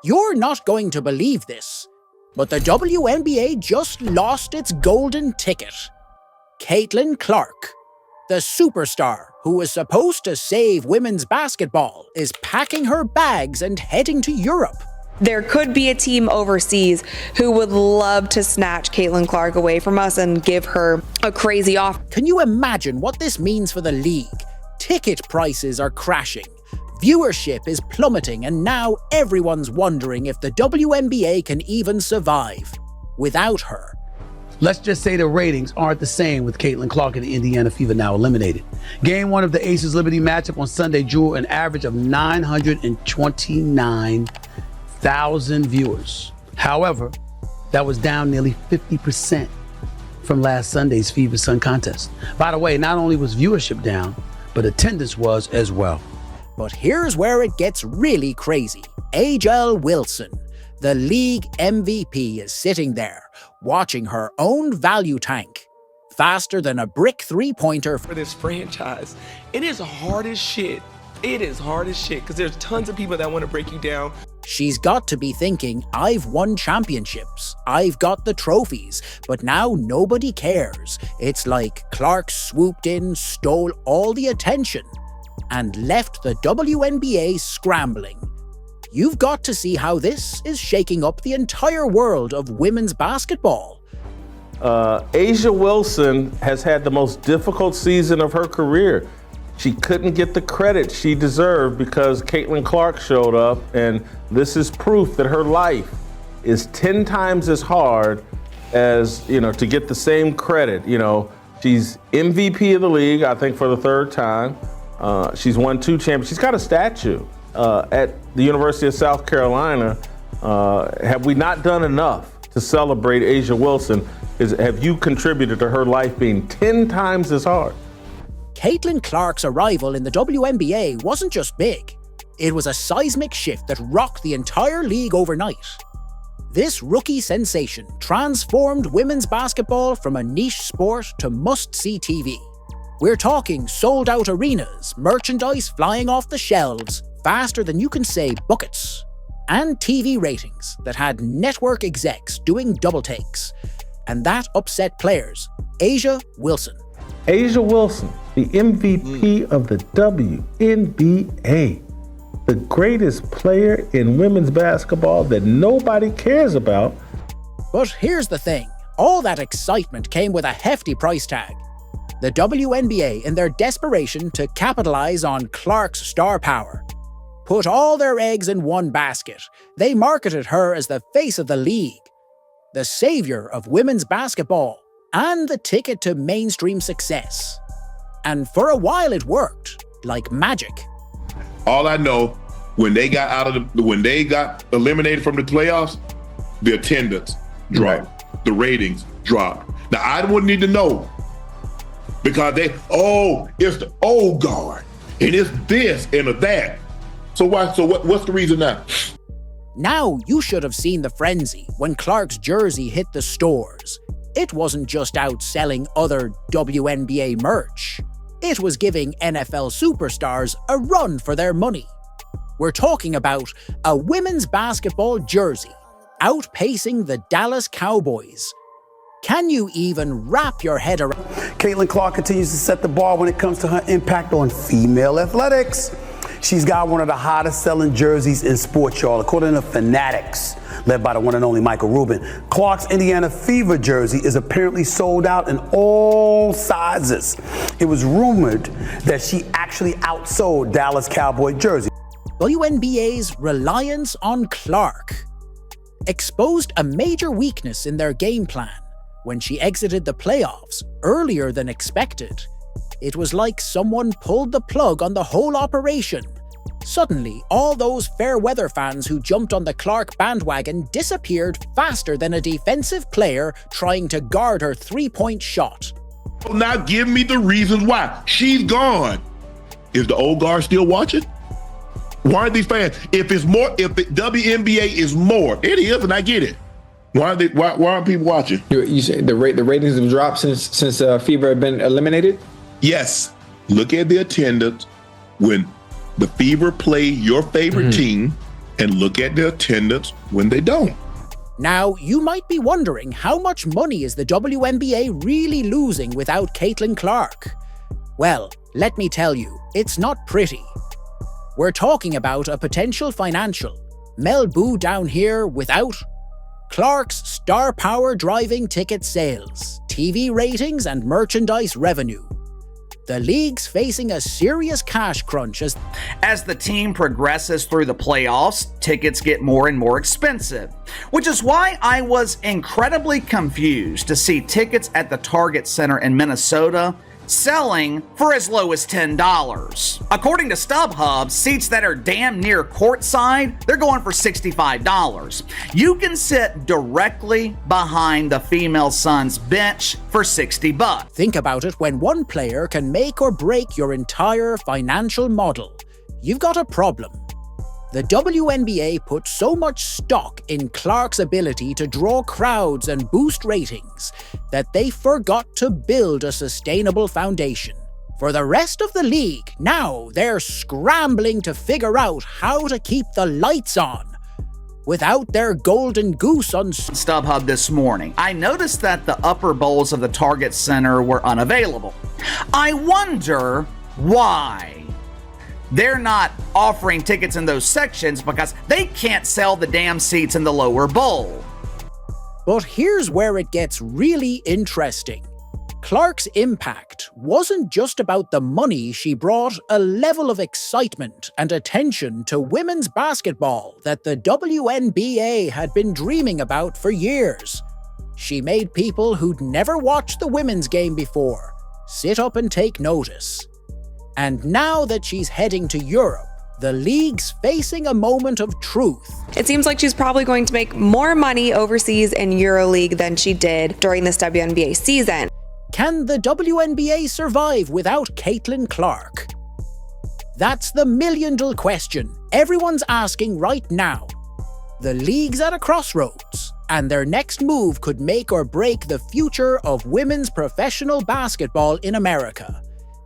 You're not going to believe this, but the WNBA just lost its golden ticket. Caitlin Clark, the superstar who was supposed to save women's basketball, is packing her bags and heading to Europe. There could be a team overseas who would love to snatch Caitlin Clark away from us and give her a crazy offer. Can you imagine what this means for the league? Ticket prices are crashing, viewership is plummeting, and now everyone's wondering if the WNBA can even survive without her. Let's just say the ratings aren't the same with Caitlin Clark and the Indiana Fever now eliminated. Game 1 of the Aces Liberty matchup on Sunday drew an average of 929,000 viewers. However, that was down nearly 50% from last Sunday's Fever Sun contest. By the way, not only was viewership down, but attendance was as well. But here's where it gets really crazy. A'ja Wilson, the league MVP, is sitting there, watching her own value tank. Faster than a brick three-pointer for this franchise. It is hard as shit. It is hard as shit, because there's tons of people that want to break you down. She's got to be thinking, I've won championships, I've got the trophies, but now nobody cares. It's like Clark swooped in, stole all the attention, and left the WNBA scrambling. You've got to see how this is shaking up the entire world of women's basketball. A'ja Wilson has had the most difficult season of her career. She couldn't get the credit she deserved because Caitlin Clark showed up, and this is proof that her life is 10 times as hard as, to get the same credit. She's MVP of the league, I think, for the 3rd time. She's won 2 championships. She's got a statue at the University of South Carolina. Have we not done enough to celebrate A'ja Wilson? Have you contributed to her life being 10 times as hard? Caitlin Clark's arrival in the WNBA wasn't just big. It was a seismic shift that rocked the entire league overnight. This rookie sensation transformed women's basketball from a niche sport to must-see TV. We're talking sold-out arenas, merchandise flying off the shelves faster than you can say buckets, and TV ratings that had network execs doing double takes. And that upset players. A'ja Wilson. A'ja Wilson, the MVP of the WNBA, the greatest player in women's basketball that nobody cares about. But here's the thing, all that excitement came with a hefty price tag. The WNBA, in their desperation to capitalize on Clark's star power, put all their eggs in one basket. They marketed her as the face of the league, the savior of women's basketball, and the ticket to mainstream success. And for a while it worked, like magic. All I know, when they got eliminated from the playoffs, the attendance dropped, the ratings dropped. Now I wouldn't need to know, because it's the old guard, and it's this and that. So what's the reason now? Now you should have seen the frenzy when Clark's jersey hit the stores. It wasn't just out selling other WNBA merch. It was giving NFL superstars a run for their money. We're talking about a women's basketball jersey outpacing the Dallas Cowboys. Can you even wrap your head around? Caitlin Clark continues to set the bar when it comes to her impact on female athletics. She's got one of the hottest selling jerseys in sports, y'all, according to Fanatics, led by the one and only Michael Rubin. Clark's Indiana Fever jersey is apparently sold out in all sizes. It was rumored that she actually outsold Dallas Cowboy jersey. WNBA's reliance on Clark exposed a major weakness in their game plan when she exited the playoffs earlier than expected. It was like someone pulled the plug on the whole operation. Suddenly, all those fair weather fans who jumped on the Clark bandwagon disappeared faster than a defensive player trying to guard her three-point shot. Now give me the reasons why. She's gone. Is the old guard still watching? Why are these fans? If the WNBA is more, it is, and I get it. Why aren't people watching? You say the ratings have dropped since Fever had been eliminated? Yes. Look at the attendance when the Fever play your favorite team and look at the attendance when they don't. Now, you might be wondering how much money is the WNBA really losing without Caitlin Clark? Well, let me tell you, it's not pretty. We're talking about a potential financial Mel Boo down here without Clark's star power driving ticket sales, TV ratings and merchandise revenue. The league's facing a serious cash crunch as the team progresses through the playoffs, tickets get more and more expensive, which is why I was incredibly confused to see tickets at the Target Center in Minnesota selling for as low as $10. According to StubHub, seats that are damn near courtside, they're going for $65. You can sit directly behind the female Suns bench for $60. Think about it, when one player can make or break your entire financial model, you've got a problem. The WNBA put so much stock in Clark's ability to draw crowds and boost ratings that they forgot to build a sustainable foundation. For the rest of the league, now they're scrambling to figure out how to keep the lights on without their golden goose on StubHub this morning. I noticed that the upper bowls of the Target Center were unavailable. I wonder why. They're not offering tickets in those sections because they can't sell the damn seats in the lower bowl. But here's where it gets really interesting. Clark's impact wasn't just about the money. She brought a level of excitement and attention to women's basketball that the WNBA had been dreaming about for years. She made people who'd never watched the women's game before sit up and take notice. And now that she's heading to Europe, the league's facing a moment of truth. It seems like she's probably going to make more money overseas in EuroLeague than she did during this WNBA season. Can the WNBA survive without Caitlin Clark? That's the million-dollar question everyone's asking right now. The league's at a crossroads, and their next move could make or break the future of women's professional basketball in America.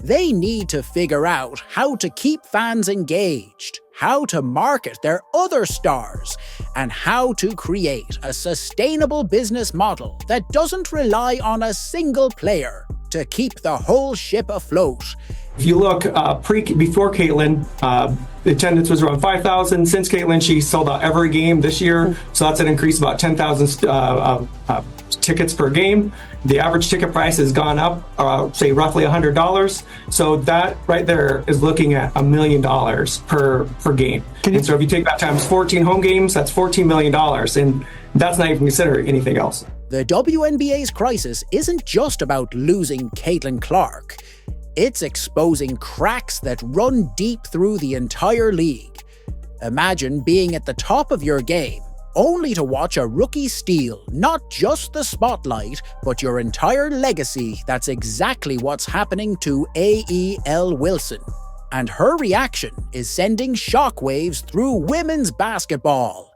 They need to figure out how to keep fans engaged, how to market their other stars, and how to create a sustainable business model that doesn't rely on a single player to keep the whole ship afloat. If you look before Caitlin, the attendance was around 5,000. Since Caitlin, she sold out every game this year, so that's an increase of about 10,000 tickets per game. The average ticket price has gone up, say roughly $100. So that right there is looking at $1 million per game. And so if you take that times 14 home games, that's $14 million. And that's not even considering anything else. The WNBA's crisis isn't just about losing Caitlin Clark. It's exposing cracks that run deep through the entire league. Imagine being at the top of your game, only to watch a rookie steal not just the spotlight, but your entire legacy. That's exactly what's happening to A.E.L. Wilson. And her reaction is sending shockwaves through women's basketball.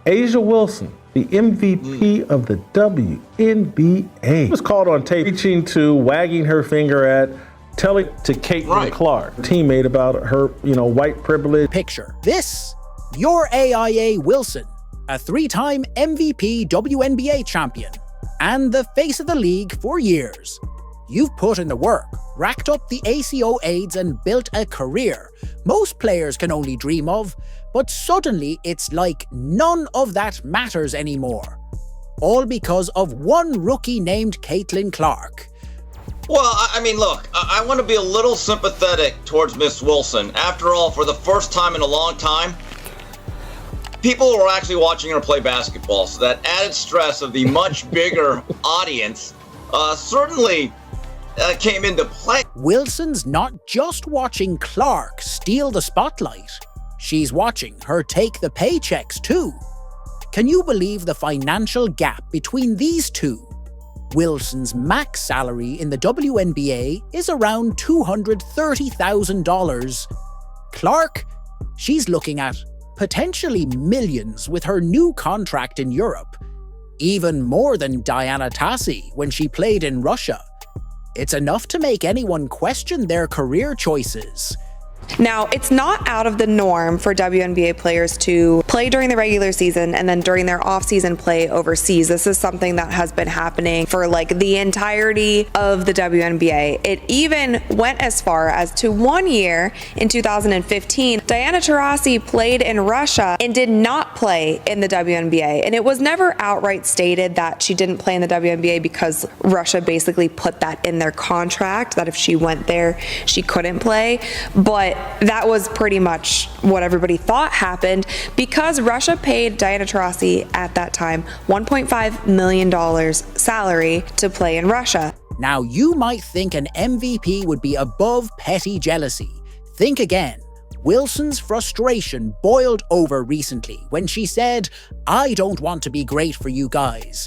A'ja Wilson, the MVP of the WNBA, was caught on tape reaching to, wagging her finger at, telling to Caitlin Clark, teammate, about her, white privilege. Picture this: your AIA Wilson, a three-time MVP WNBA champion, and the face of the league for years. You've put in the work, racked up the ACO AIDS and built a career most players can only dream of, but suddenly it's like none of that matters anymore. All because of one rookie named Caitlin Clark. Well, I mean, look, I want to be a little sympathetic towards Miss Wilson. After all, for the first time in a long time, people were actually watching her play basketball, so that added stress of the much bigger audience certainly came into play. Wilson's not just watching Clark steal the spotlight. She's watching her take the paychecks too. Can you believe the financial gap between these two? Wilson's max salary in the WNBA is around $230,000. Clark, she's looking at potentially millions with her new contract in Europe. Even more than Diana Taurasi when she played in Russia. It's enough to make anyone question their career choices. Now, it's not out of the norm for WNBA players to play during the regular season and then during their off-season play overseas. This is something that has been happening for like the entirety of the WNBA. It even went as far as to 1 year in 2015, Diana Taurasi played in Russia and did not play in the WNBA. And it was never outright stated that she didn't play in the WNBA because Russia basically put that in their contract, that if she went there, she couldn't play. But that was pretty much what everybody thought happened because Russia paid Diana Taurasi at that time $1.5 million salary to play in Russia. Now, you might think an MVP would be above petty jealousy. Think again. Wilson's frustration boiled over recently when she said, "I don't want to be great for you guys."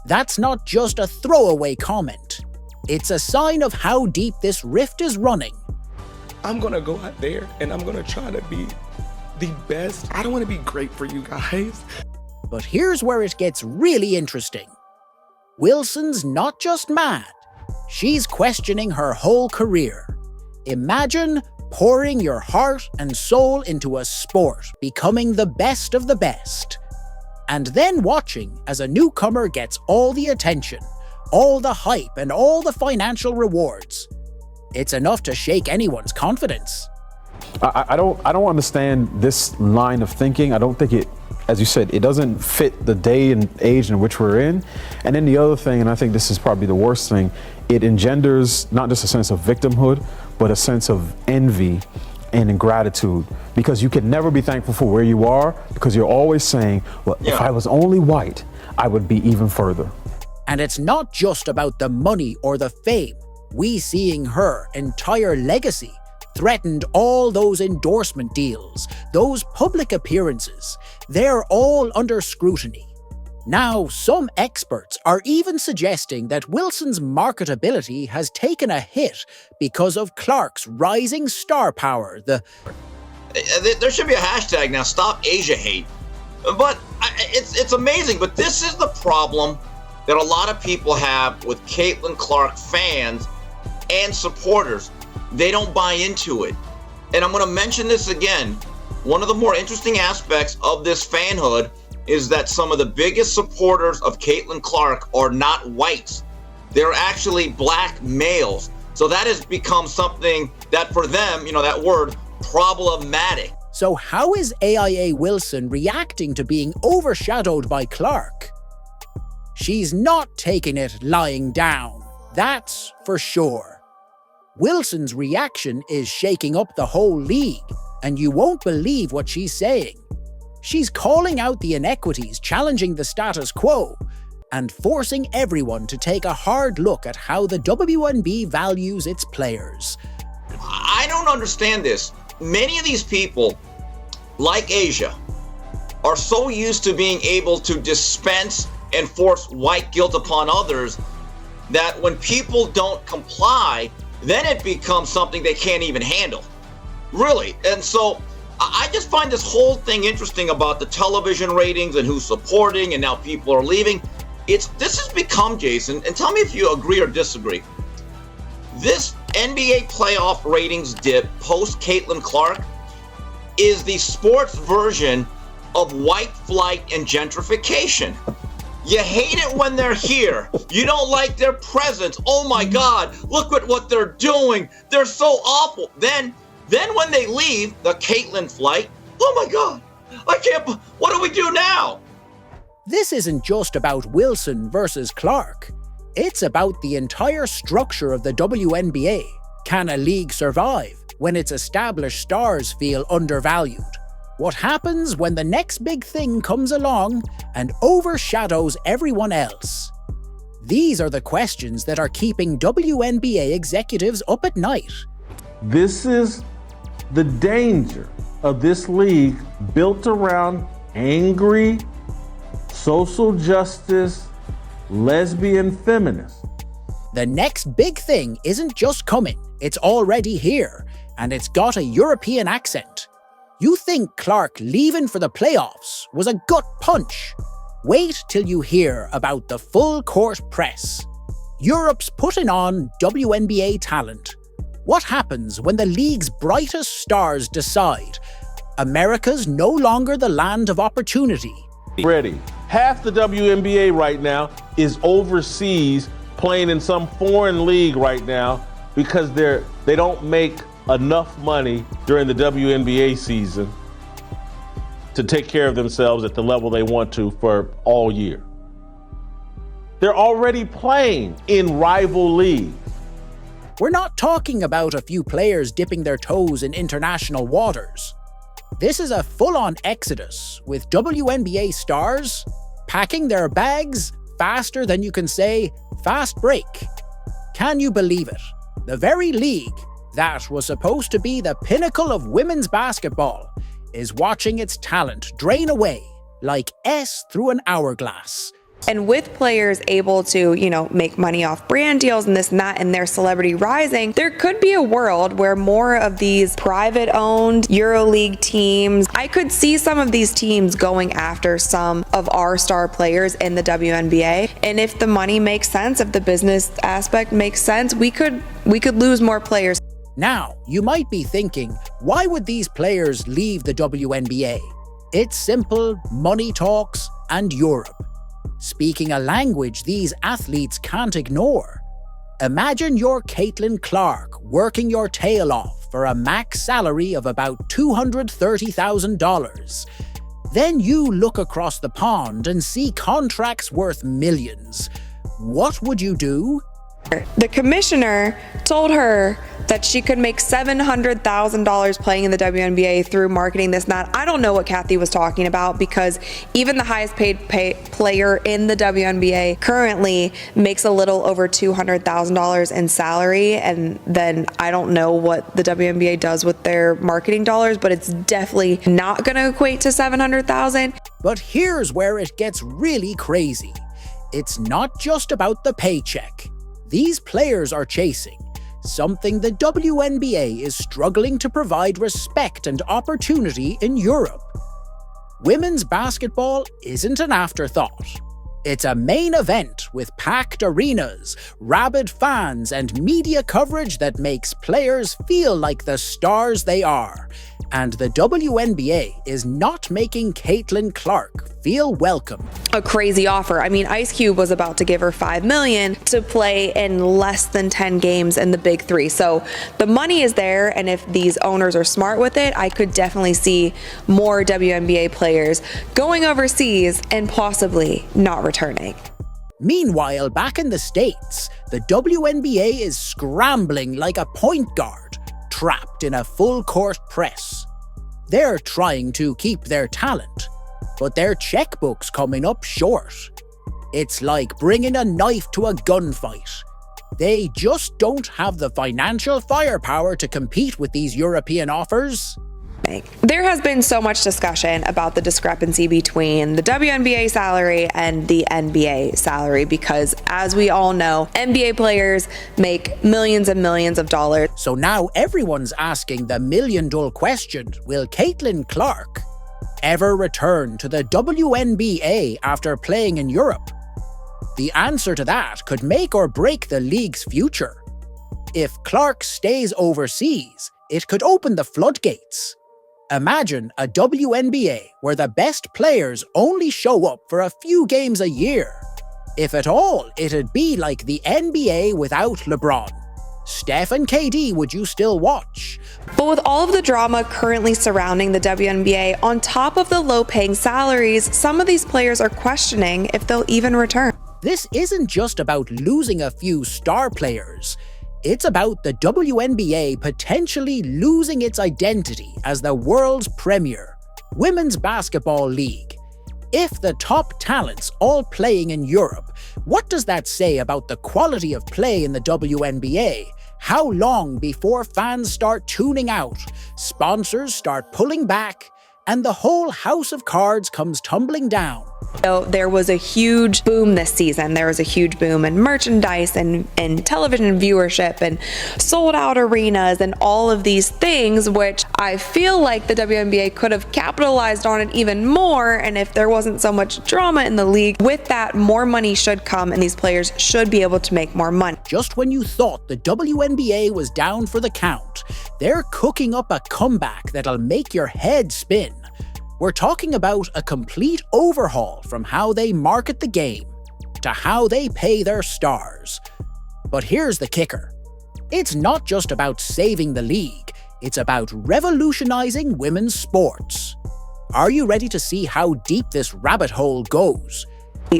That's not just a throwaway comment. It's a sign of how deep this rift is running. I'm gonna go out there and I'm gonna try to be the best. I don't wanna be great for you guys. But here's where it gets really interesting. Wilson's not just mad, she's questioning her whole career. Imagine pouring your heart and soul into a sport, becoming the best of the best, and then watching as a newcomer gets all the attention, all the hype, and all the financial rewards. It's enough to shake anyone's confidence. I don't understand this line of thinking. I don't think it, as you said, it doesn't fit the day and age in which we're in. And then the other thing, and I think this is probably the worst thing, it engenders not just a sense of victimhood, but a sense of envy and ingratitude, because you can never be thankful for where you are because you're always saying, well, if I was only white, I would be even further. And it's not just about the money or the fame. We seeing her entire legacy threatened all those endorsement deals, those public appearances. They're all under scrutiny. Now, some experts are even suggesting that Wilson's marketability has taken a hit because of Clark's rising star power. There should be a hashtag now, Stop Asia Hate. But it's amazing, but this is the problem that a lot of people have with Caitlin Clark fans and supporters. They don't buy into it. And I'm going to mention this again. One of the more interesting aspects of this fanhood is that some of the biggest supporters of Caitlin Clark are not whites. They're actually black males. So that has become something that for them, that word, problematic. So how is AIA Wilson reacting to being overshadowed by Clark? She's not taking it lying down. That's for sure. Wilson's reaction is shaking up the whole league, and you won't believe what she's saying. She's calling out the inequities, challenging the status quo, and forcing everyone to take a hard look at how the WNBA values its players. I don't understand this. Many of these people, like Asia, are so used to being able to dispense and force white guilt upon others that when people don't comply, then it becomes something they can't even handle. Really. And so I just find this whole thing interesting about the television ratings and who's supporting and now people are leaving. This has become, Jason, and tell me if you agree or disagree. This NBA playoff ratings dip post Caitlin Clark is the sports version of white flight and gentrification. You hate it when they're here. You don't like their presence. Oh my God, look at what they're doing. They're so awful. Then when they leave, the Caitlin flight, oh my God, what do we do now? This isn't just about Wilson versus Clark. It's about the entire structure of the WNBA. Can a league survive when its established stars feel undervalued? What happens when the next big thing comes along and overshadows everyone else? These are the questions that are keeping WNBA executives up at night. This is the danger of this league built around angry, social justice, lesbian feminists. The next big thing isn't just coming, it's already here, and it's got a European accent. You think Clark leaving for the playoffs was a gut punch? Wait till you hear about the full court press. Europe's putting on WNBA talent. What happens when the league's brightest stars decide America's no longer the land of opportunity? Ready. Half the WNBA right now is overseas playing in some foreign league right now because they don't make enough money during the WNBA season to take care of themselves at the level they want to for all year. They're already playing in rival leagues. We're not talking about a few players dipping their toes in international waters. This is a full-on exodus, with WNBA stars packing their bags faster than you can say, fast break. Can you believe it? The very league that was supposed to be the pinnacle of women's basketball is watching its talent drain away like S through an hourglass. And with players able to, make money off brand deals and this and that, and their celebrity rising, there could be a world where more of these private-owned EuroLeague teams, I could see some of these teams going after some of our star players in the WNBA. And if the money makes sense, if the business aspect makes sense, we could lose more players. Now, you might be thinking, why would these players leave the WNBA? It's simple, money talks, and Europe. Speaking a language these athletes can't ignore. Imagine you're Caitlin Clark working your tail off for a max salary of about $230,000. Then you look across the pond and see contracts worth millions. What would you do? The commissioner told her that she could make $700,000 playing in the WNBA through marketing this and that. I don't know what Kathy was talking about, because even the highest paid player in the WNBA currently makes a little over $200,000 in salary. And then I don't know what the WNBA does with their marketing dollars, but it's definitely not going to equate to $700,000. But here's where it gets really crazy. It's not just about the paycheck. These players are chasing something the WNBA is struggling to provide respect and opportunity in Europe. Women's basketball isn't an afterthought. It's a main event with packed arenas, rabid fans, and media coverage that makes players feel like the stars they are. And the WNBA is not making Caitlin Clark feel welcome. A crazy offer. I mean, Ice Cube was about to give her $5 million to play in less than 10 games in the Big Three. So the money is there, and if these owners are smart with it, I could definitely see more WNBA players going overseas and possibly not returning. Meanwhile, back in the States, the WNBA is scrambling like a point guard, trapped in a full-court press. They're trying to keep their talent, but their checkbook's coming up short. It's like bringing a knife to a gunfight. They just don't have the financial firepower to compete with these European offers. There has been so much discussion about the discrepancy between the WNBA salary and the NBA salary, because as we all know, NBA players make millions and millions of dollars. So now everyone's asking the million-dollar question, will Caitlin Clark ever return to the WNBA after playing in Europe? The answer to that could make or break the league's future. If Clark stays overseas, it could open the floodgates. Imagine a WNBA where the best players only show up for a few games a year. If at all, it'd be like the NBA without LeBron. Steph and KD, would you still watch? But with all of the drama currently surrounding the WNBA, on top of the low-paying salaries, some of these players are questioning if they'll even return. This isn't just about losing a few star players. It's about the WNBA potentially losing its identity as the world's premier women's basketball league. If the top talents all playing in Europe, what does that say about the quality of play in the WNBA? How long before fans start tuning out, sponsors start pulling back, and the whole house of cards comes tumbling down? So there was a huge boom this season. There was a huge boom in merchandise and television viewership and sold out arenas and all of these things, which I feel like the WNBA could have capitalized on it even more. And if there wasn't so much drama in the league, with that, more money should come and these players should be able to make more money. Just when you thought the WNBA was down for the count, they're cooking up a comeback that'll make your head spin. We're talking about a complete overhaul from how they market the game to how they pay their stars. But here's the kicker. It's not just about saving the league, it's about revolutionizing women's sports. Are you ready to see how deep this rabbit hole goes?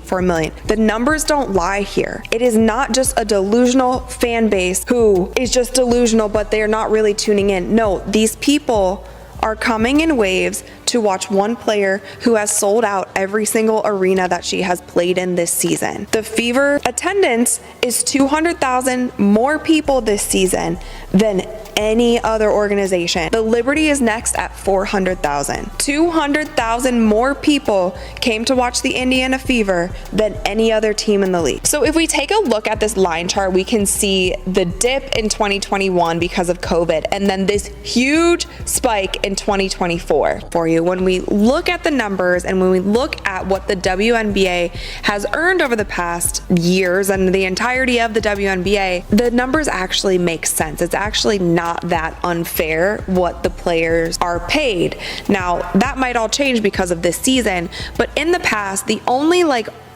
4 million. The numbers don't lie here. It is not just a delusional fan base who is just delusional, but they're not really tuning in. No, these people are coming in waves to watch one player who has sold out every single arena that she has played in this season. The Fever attendance is 200,000 more people this season than any other organization. The Liberty is next at 400,000. 200,000 more people came to watch the Indiana Fever than any other team in the league. So if we take a look at this line chart, we can see the dip in 2021 because of COVID, and then this huge spike in 2024 for you. When we look at the numbers and when we look at what the WNBA has earned over the past years and the entirety of the WNBA, the numbers actually make sense. It's actually not that unfair what the players are paid. Now, that might all change because of this season, but in the past, the only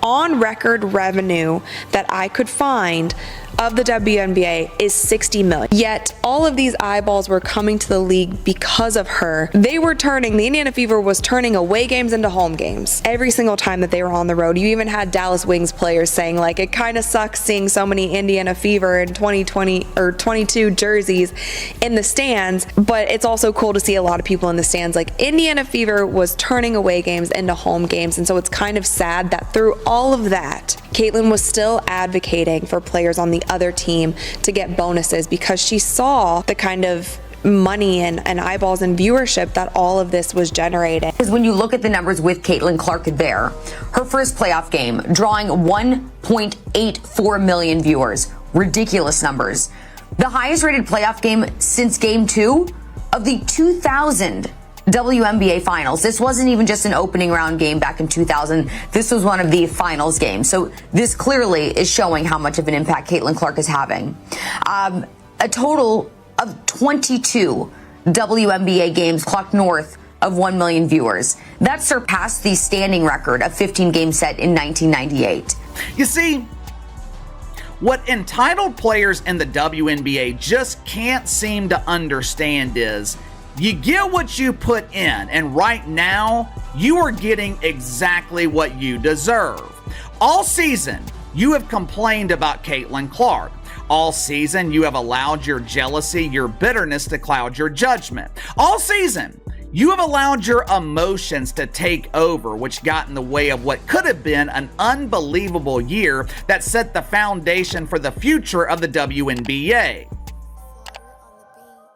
on record revenue that I could find of the WNBA is 60 million. Yet all of these eyeballs were coming to the league because of her. The Indiana Fever was turning away games into home games every single time that they were on the road. You even had Dallas Wings players saying it kind of sucks seeing so many Indiana Fever in 2020 or 22 jerseys in the stands, but it's also cool to see a lot of people in the stands. Indiana Fever was turning away games into home games, and so it's kind of sad that through all of that, Caitlin was still advocating for players on the other team to get bonuses because she saw the kind of money and eyeballs and viewership that all of this was generating. Because when you look at the numbers with Caitlin Clark there, her first playoff game drawing 1.84 million viewers, ridiculous numbers. The highest rated playoff game since game 2 of the 2000 WNBA finals. This wasn't even just an opening round game back in 2000. This was one of the finals games. So this clearly is showing how much of an impact Caitlin Clark is having. A total of 22 WNBA games clocked north of 1 million viewers. That surpassed the standing record of 15 games set in 1998. You see, what entitled players in the WNBA just can't seem to understand is you get what you put in, and right now, you are getting exactly what you deserve. All season, you have complained about Caitlin Clark. All season, you have allowed your jealousy, your bitterness to cloud your judgment. All season, you have allowed your emotions to take over, which got in the way of what could have been an unbelievable year that set the foundation for the future of the WNBA.